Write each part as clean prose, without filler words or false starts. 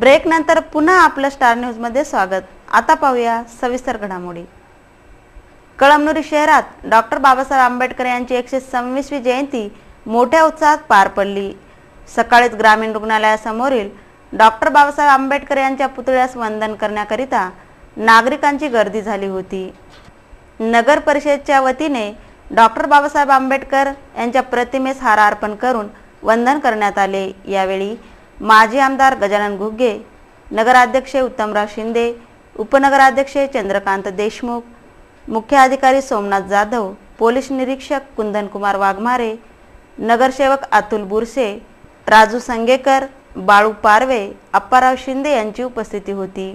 Break नंतर पुन्हा आपलं स्टार न्यूज मध्ये स्वागत। आता पाहूया सविस्तर घडामोडी। कळमनुरी शहरात डॉक्टर बाबासाहेब आंबेडकर यांची 126वी जयंती मोठ्या उत्साहात पार पडली। सकाळीच ग्रामीण रुग्णालयासमोरील डॉक्टर बाबासाहेब आंबेडकर यांच्या पुतळ्यास वंदन करण्याकरिता नागरिकांची गर्दी झाली होती। नगर परिषदेच्या वतीने डॉक्टर बाबासाहेब आंबेडकर यांच्या प्रतिमेस हार अर्पण करून वंदन करण्यात आले। यावेळी माजी आमदार गजानन घुगे, नगराध्यक्ष उत्तमराव शिंदे, उपनगराध्यक्ष चंद्रकांत देशमुख, मुख्य अधिकारी सोमनाथ जाधव, पोलीस निरीक्षक कुंदनकुमार वाघमारे, नगरसेवक अतुल बुरसे, राजू संगेकर, बाळू पारवे, अप्पाराव शिंदे यांची उपस्थिती होती।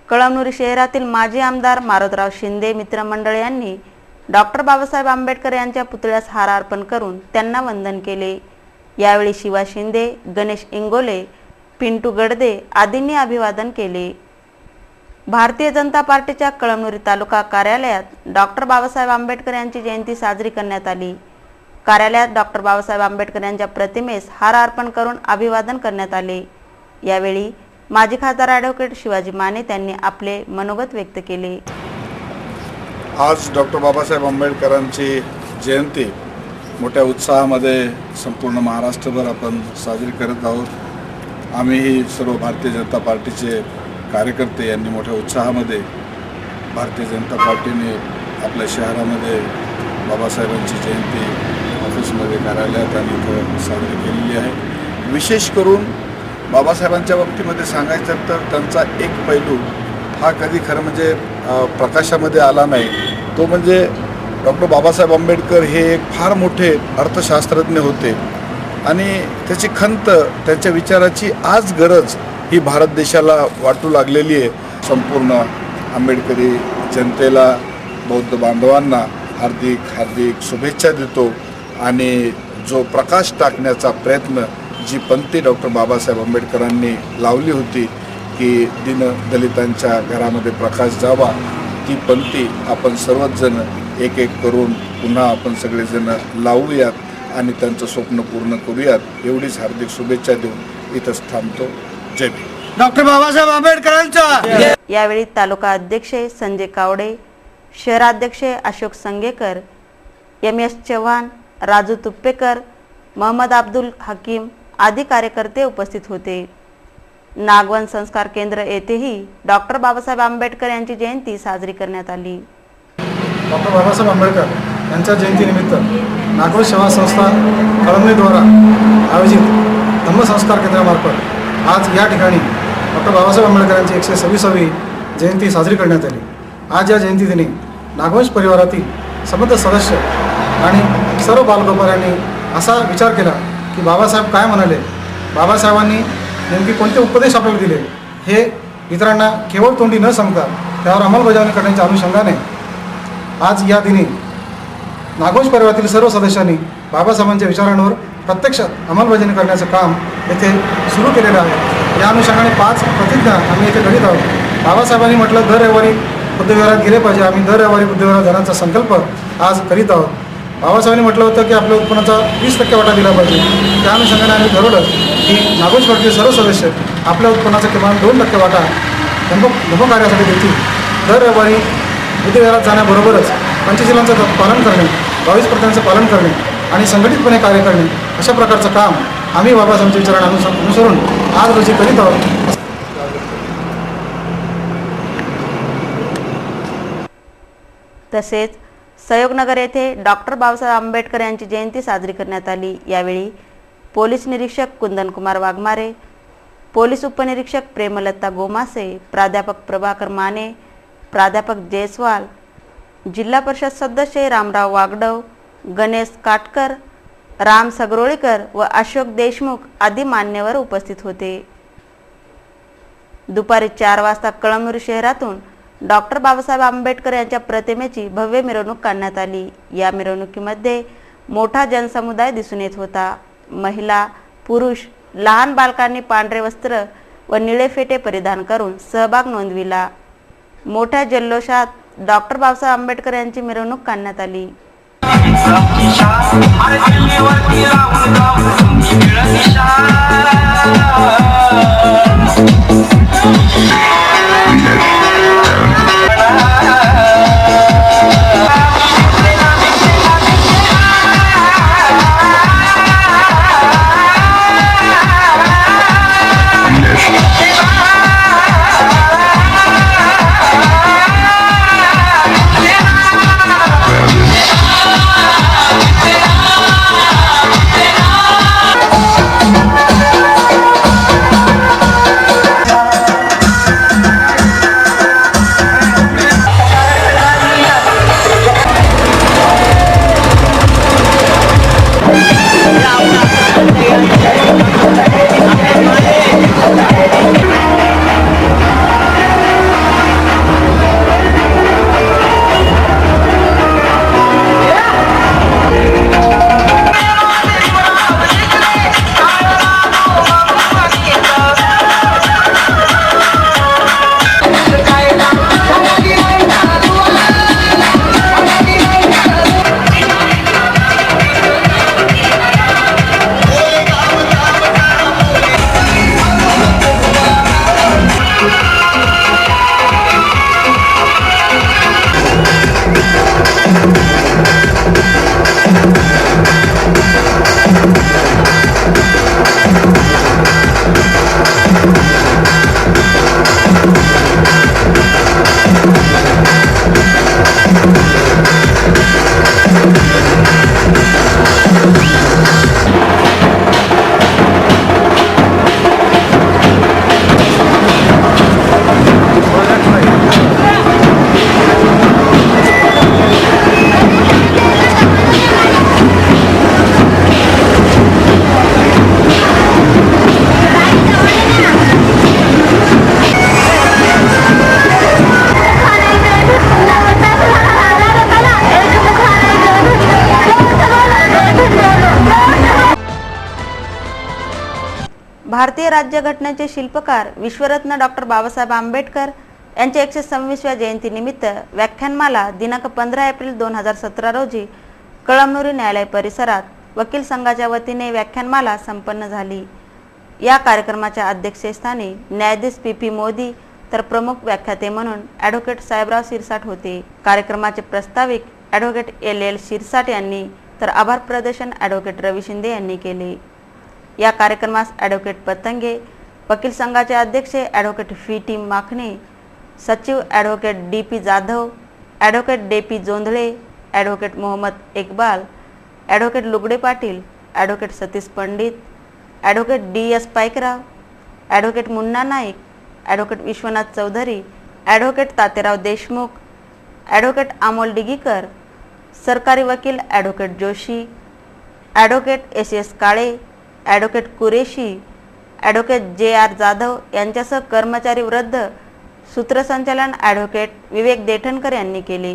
कळमनुरी शहरातील माजी आमदार मारोतराव शिंदे मित्रमंडळ यांनी डॉक्टर बाबासाहेब आंबेडकर यांच्या पुतळ्यास हार अर्पण करून त्यांना वंदन केले। यावेळी शिवा शिंदे, गणेश इंगोले, पिंटू गडदे आदींनी अभिवादन केले। भारतीय जनता पार्टीच्या कळमनुरी तालुका कार्यालयात डॉक्टर बाबासाहेब आंबेडकर यांची जयंती साजरी करण्यात आली। कार्यालयात डॉक्टर बाबासाहेब आंबेडकर यांच्या प्रतिमेस हार अर्पण करून अभिवादन करण्यात आले। यावेळी माजी खासदार ॲडव्होकेट शिवाजी माने त्यांनी आपले मनोगत व्यक्त केले। आज डॉक्टर बाबासाहेब आंबेडकरांची जयंती मोठ्या उत्साहामध्ये संपूर्ण महाराष्ट्रभर आपण साजरी करत आहोत। आम्ही सर्व भारतीय जनता पार्टीचे कार्यकर्ते यांनी मोठ्या उत्साहामध्ये भारतीय जनता पार्टीने आपल्या शहरामध्ये बाबासाहेबांची जयंती ऑफिसमध्ये, कार्यालयात आणि इथं साजरी केलेली आहे। विशेष करून बाबासाहेबांच्या बाबतीमध्ये सांगायचं तर त्यांचा एक पैलू हा कधी खरं म्हणजे प्रकाशामध्ये आला नाही, तो म्हणजे डॉक्टर बाबासाहेब आंबेडकर हे एक फार मोठे अर्थशास्त्रज्ञ होते आणि त्याची खंत, त्यांच्या विचाराची आज गरज ही भारत देशाला वाटू लागलेली आहे। संपूर्ण आंबेडकरी जनतेला, बौद्ध बांधवांना हार्दिक शुभेच्छा देतो आणि जो प्रकाश टाकण्याचा प्रयत्न, जी पंक्ती डॉक्टर बाबासाहेब आंबेडकरांनी लावली होती की दीन दलितांच्या घरामध्ये प्रकाश जावा, ती पंक्ती आपण सर्वच जण एक एक करून पुन्हा आपण सगळेजण लावूयात आणि त्यांचं स्वप्न पूर्ण करूयात, एवढीच हार्दिक शुभेच्छा देऊन इथंच थांबतो। जय भीम। डॉक्टर बाबासाहेब आंबेडकरांचा। यावेळी तालुका अध्यक्ष संजय कावडे, शहराध्यक्ष अशोक संगेकर, MS चव्हाण, राजू तुप्पेकर, मोहम्मद अब्दुल हकीम आदी कार्यकर्ते उपस्थित होते। नागवन संस्कार केंद्र येथेही डॉक्टर बाबासाहेब आंबेडकर यांची जयंती साजरी करण्यात आली। डॉक्टर बाबासाहेब आंबेडकर यांच्या जयंतीनिमित्त नागवन सेवा संस्था कळमनुरीद्वारा आयोजित धम्मसंस्कार केंद्रामार्फत आज या ठिकाणी डॉक्टर बाबासाहेब आंबेडकर यांची 126वी जयंती साजरी करण्यात आली। आज या जयंतीदिनी नागवंश परिवारातील समस्त सदस्य आणि सर्व बालगोपाळांनी असा विचार केला की बाबासाहेब काय म्हणाले, बाबासाहेबांनी नेमके कोणते उपदेश आपल्याला दिले हे इतरांना केवळ तोंडी न सांगता त्यावर अंमलबजावणी करण्याच्या अनुषंगाने आज या दिनी नागवंश परिवारातील सर्व सदस्यांनी बाबासाहेबांच्या विचारांवर प्रत्यक्ष अंमलबजावणी करण्याचं काम येथे सुरू केलेलं आहे। या अनुषंगाने 5 प्रतिज्ञा आम्ही येथे करीत आहोत। बाबासाहेबांनी म्हटलं दर रविवारी बुद्धविहारात गेले पाहिजे, आम्ही दर रविवारी बुद्धविहारात जाण्याचा संकल्प आज करीत आहोत। बाबासाहेबांनी म्हटलं होतं की आपल्या उत्पन्नाचा 20% वाटा दिला पाहिजे, त्या अनुषंगाने आम्ही ठरवलं की नागवंश परिवारातील सर्व सदस्य आपल्या उत्पन्नाचा किमान 2% वाटा धर्मकार्यासाठी देतील। दर रविवारी बुद्धविहारात जाण्याबरोबरच पंचशीलांचं पालन करणे, 22 प्रथांचं पालन करणे आणि संघटितपणे कार्य करणे अशा प्रकारचं काम आम्ही बाबासाहेबांच्या विचारांना अनुसरून आज रोजी करीत आहोत। तसेच सहयोगनगर येथे डॉक्टर बाबासाहेब आंबेडकर यांची जयंती साजरी करण्यात आली। यावेळी पोलीस निरीक्षक कुंदनकुमार वाघमारे, पोलीस उपनिरीक्षक प्रेमलता गोमासे, प्राध्यापक प्रभाकर माने, प्राध्यापक जयस्वाल, जिल्हा परिषद सदस्य रामराव वागडव, गणेश काटकर, राम सगरोळीकर व अशोक देशमुख आदी मान्यवर उपस्थित होते। दुपारी 4 वाजता कळमनुरी शहरातून डॉक्टर बाबासाहेब आंबेडकर यांच्या प्रतिमेची भव्य मिरवणूक काढण्यात आली। या मिरवणुकीमध्ये मोठा जनसमुदाय दिसून येत होता। महिला, पुरुष, लहान बालकांनी पांढरे वस्त्र व निळे फेटे परिधान करून सहभाग नोंदविला। मोठ्या जल्लोषात डॉक्टर बाबासाहेब आंबेडकर यांची मिरवणूक काढण्यात आली। भारतीय राज्यघटनेचे शिल्पकार विश्वरत्न डॉक्टर बाबासाहेब आंबेडकर यांच्या 126व्या जयंतीनिमित्त व्याख्यानमाला दिनांक 15 एप्रिल 2017 रोजी कळमनुरी न्यायालय परिसरात वकील संघाच्या वतीने व्याख्यानमाला संपन्न झाली। या कार्यक्रमाच्या अध्यक्षस्थानी न्यायाधीश पी मोदी तर प्रमुख व्याख्याते म्हणून ॲडव्होकेट साहेबराव शिरसाट होते। कार्यक्रमाचे प्रस्ताविक ॲडव्होकेट LL शिरसाट यांनी तर आभार प्रदर्शन ॲडव्होकेट रवी शिंदे यांनी केले। या कार्यक्रमास ॲडव्होकेट पतंगे, वकील संघाचे अध्यक्ष ॲडव्होकेट VT माखणे, सचिव advocate DP Jadhav, advocate DP Jondhale, advocate Mohammad Iqbal, advocate Lugade Patil, advocate Satish Pandit, advocate DS Paikrao, advocate Munna Naik, advocate Vishwanath Chaudhari, advocate Taterao Deshmukh, advocate Amol Digikar, सरकारी वकील advocate Joshi, advocate SS Kale, advocate Qureshi, advocate JR Jadhav यांच्यासह कर्मचारी वृंद, सूत्रसंचालन ॲडव्होकेट विवेक देठणकर यांनी केले।